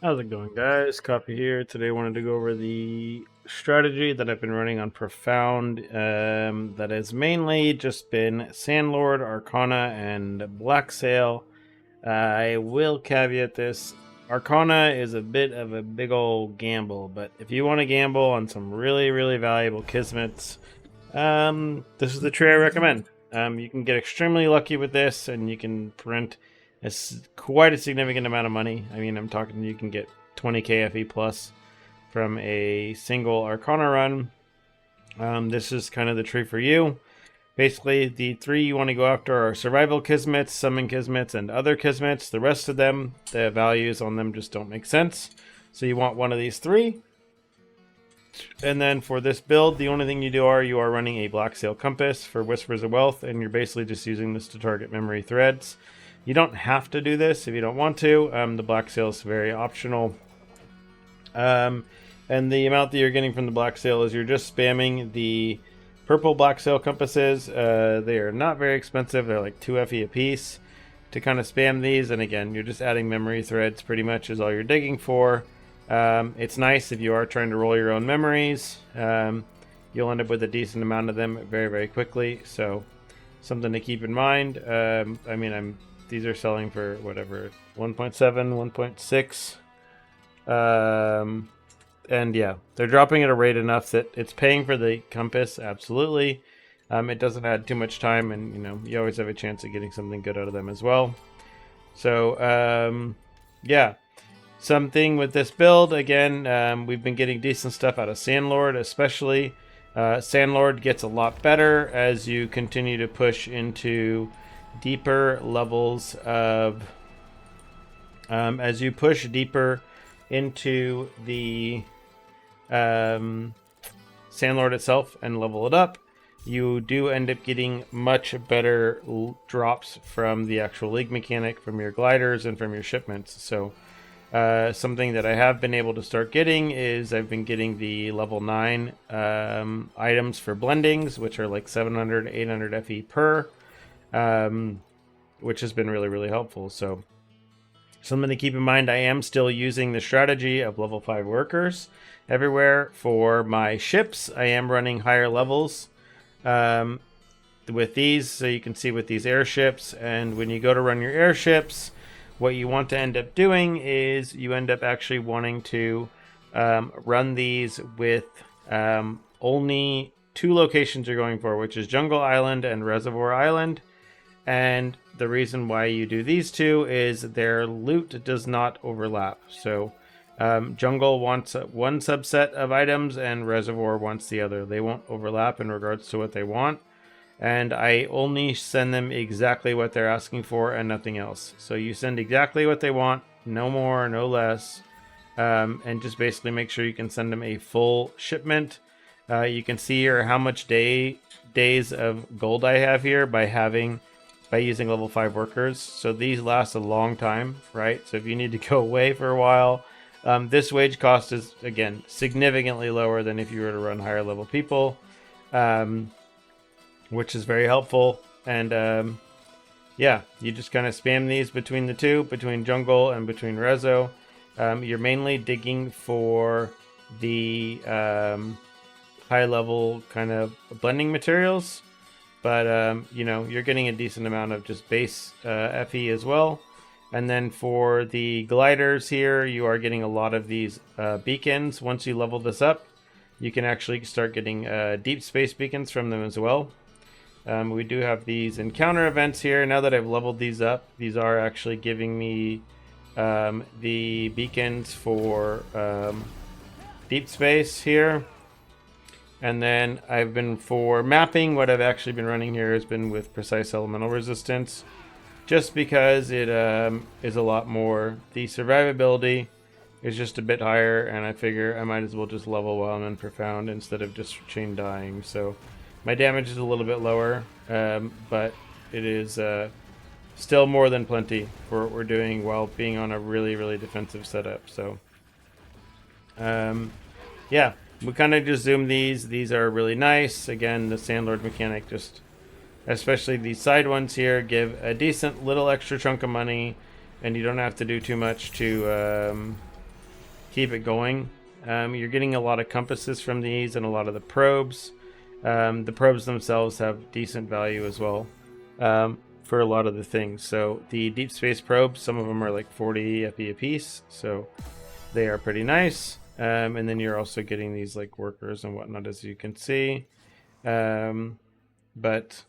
How's it going, guys? Coffee here. Today I wanted to go over the strategy that I've been running on Profound. That has mainly just been Sandlord, Arcana, and Blacksail. I will caveat this. Arcana is a bit of a big old gamble, but if you want to gamble on some really, really valuable Kismets, this is the tree I recommend. You can get extremely lucky with this, and you can print quite a significant amount of money. I mean, I'm talking you can get 20 KFE plus from a single Arcana run. This is kind of the tree for you. Basically, the three you want to go after are Survival Kismets, Summon Kismets, and Other Kismets. The rest of them, the values on them just don't make sense. So you want one of these three. And then for this build, the only thing you are running a Blacksail Compass for Whispers of Wealth, and you're basically just using this to target memory threads. You don't have to do this if you don't want to. The Blacksail is very optional. And the amount that you're getting from the Blacksail is you're just spamming the purple Blacksail compasses. They are not very expensive. They're like 2 FE a piece to kind of spam these. And again, you're just adding memory threads pretty much is all you're digging for. It's nice if you are trying to roll your own memories. You'll end up with a decent amount of them very, very quickly. So something to keep in mind. I mean, these are selling for whatever 1.7, 1.6. And yeah, they're dropping at a rate enough that it's paying for the compass. Absolutely. It doesn't add too much time, and you always have a chance of getting something good out of them as well. So yeah. Something with this build, again, we've been getting decent stuff out of Sandlord, especially. Sandlord gets a lot better as you continue to push into deeper levels of... as you push deeper into the Sandlord itself and level it up, you do end up getting much better drops from the actual league mechanic, from your gliders, and from your shipments. So... something that I have been able to start getting is I've been getting the level 9 items for blendings, which are like 700, 800 FE per, which has been really, really helpful. So something to keep in mind, I am still using the strategy of level 5 workers everywhere. For my ships, I am running higher levels with these, so you can see with these airships. And when you go to run your airships, what you want to end up doing is you end up actually wanting to run these with only 2 locations you're going for, which is Jungle Island and Reservoir Island. And the reason why you do these 2 is their loot does not overlap. So Jungle wants one subset of items and Reservoir wants the other. They won't overlap in regards to what they want. And I only send them exactly what they're asking for and nothing else. So you send exactly what they want, no more, no less, and just basically make sure you can send them a full shipment. You can see here how much days of gold I have here by using level 5 workers. So these last a long time, right? So if you need to go away for a while, this wage cost is, again, significantly lower than if you were to run higher level people. Which is very helpful. And yeah, you just kind of spam these between the 2, between Jungle and between Rezo. You're mainly digging for the high level kind of blending materials, but you're getting a decent amount of just base FE as well. And then for the gliders here, you are getting a lot of these beacons. Once you level this up, you can actually start getting deep space beacons from them as well. We do have these encounter events here. Now that I've leveled these up, these are actually giving me the beacons for deep space here. And then I've been for mapping, what I've actually been running here has been with precise elemental resistance, just because it is a lot more. The survivability is just a bit higher, and I figure I might as well just level while I'm in Profound instead of just chain dying. So my damage is a little bit lower, but it is still more than plenty for what we're doing while being on a really, really defensive setup. So, yeah, we kind of just zoom these. These are really nice. Again, the Sandlord mechanic, just especially these side ones here, give a decent little extra chunk of money, and you don't have to do too much to keep it going. You're getting a lot of compasses from these and a lot of the probes. The probes themselves have decent value as well for a lot of the things. So the deep space probes, some of them are like 40 FE a piece, so they are pretty nice. And then you're also getting these like workers and whatnot, as you can see. But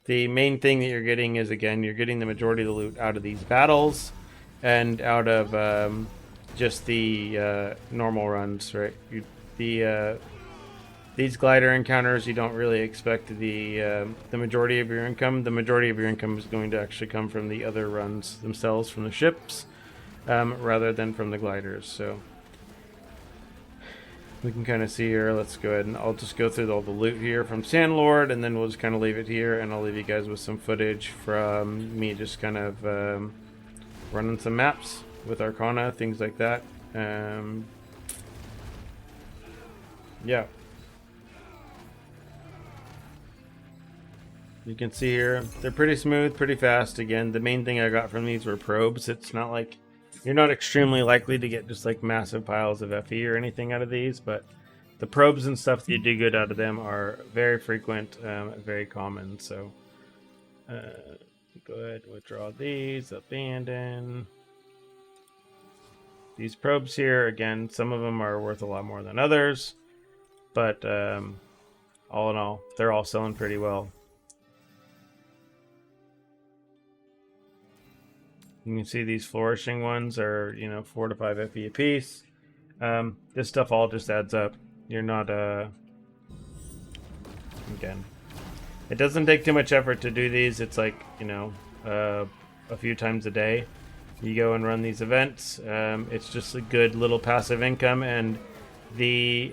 the main thing that you're getting is, again, you're getting the majority of the loot out of these battles and out of just the normal runs, right? These glider encounters, you don't really expect the majority of your income. The majority of your income is going to actually come from the other runs themselves, from the ships, rather than from the gliders. So we can kind of see here. Let's go ahead and I'll just go through all the loot here from Sandlord, and then we'll just kind of leave it here, and I'll leave you guys with some footage from me just kind of running some maps with Arcana, things like that. Yeah. You can see here, they're pretty smooth, pretty fast. Again, the main thing I got from these were probes. It's not like, you're not extremely likely to get just like massive piles of FE or anything out of these, but the probes and stuff that you do good out of them are very frequent, very common. So go ahead and withdraw these, abandon. These probes here, again, some of them are worth a lot more than others, but all in all, they're all selling pretty well. You can see these flourishing ones are, 4 to 5 FE a piece. This stuff all just adds up. You're not, again, it doesn't take too much effort to do these. It's like, a few times a day. You go and run these events. It's just a good little passive income, and the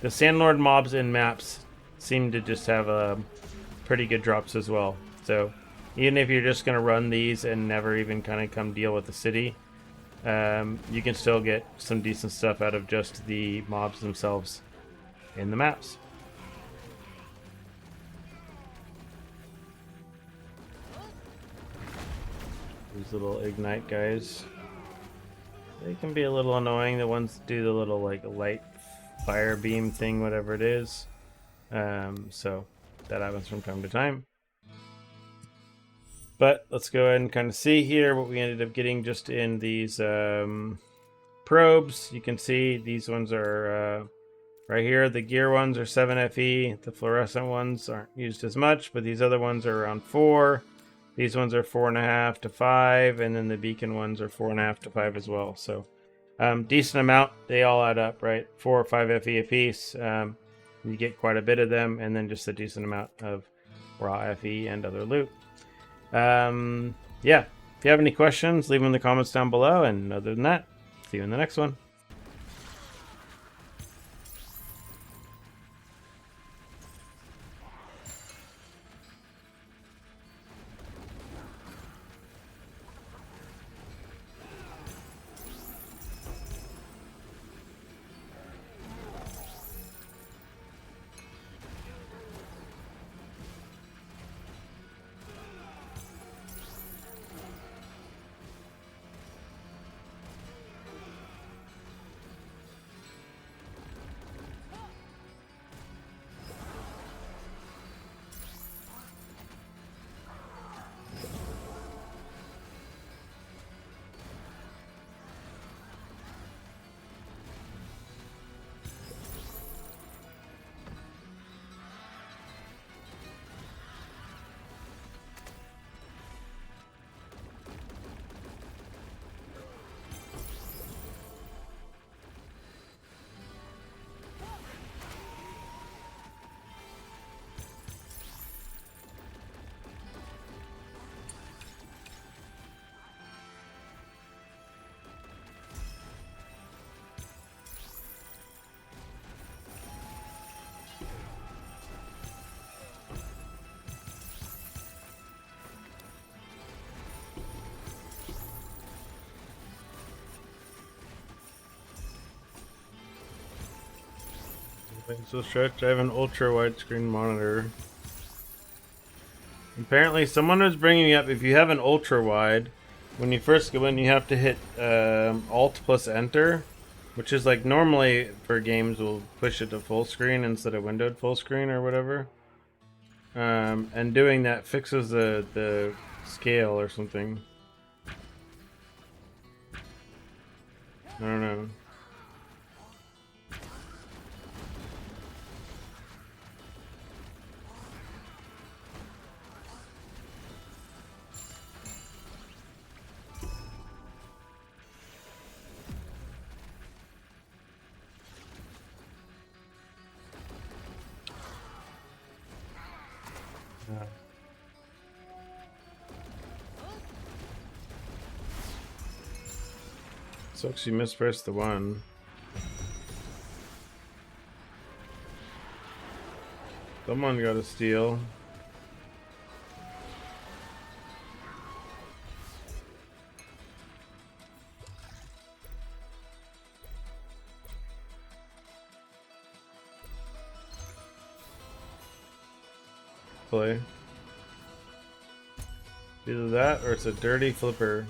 Sandlord mobs in maps seem to just have pretty good drops as well. So even if you're just going to run these and never even kind of come deal with the city, you can still get some decent stuff out of just the mobs themselves in the maps. These little ignite guys, they can be a little annoying. The ones that do the little like light fire beam thing, whatever it is. So that happens from time to time. But let's go ahead and kind of see here what we ended up getting just in these probes. You can see these ones are right here. The gear ones are 7 FE. The fluorescent ones aren't used as much, but these other ones are around 4. These ones are 4.5 to 5, and then the beacon ones are 4.5 to 5 as well. So decent amount. They all add up, right? 4 or 5 FE a piece. You get quite a bit of them, and then just a decent amount of raw FE and other loot. Yeah, if you have any questions, leave them in the comments down below, and other than that, see you in the next one. So stretch, I have an ultra widescreen monitor. Apparently someone was bringing me up, if you have an ultra wide, When you first go in, you have to hit Alt plus Enter, which is like normally for games will push it to full screen instead of windowed full screen or whatever. And doing that fixes the scale or something. I don't know. Sucks you mispressed the one. Someone got a steal. Play. Either that or it's a dirty flipper.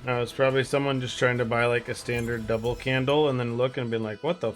No, it's probably someone just trying to buy like a standard double candle and then look and be like, what the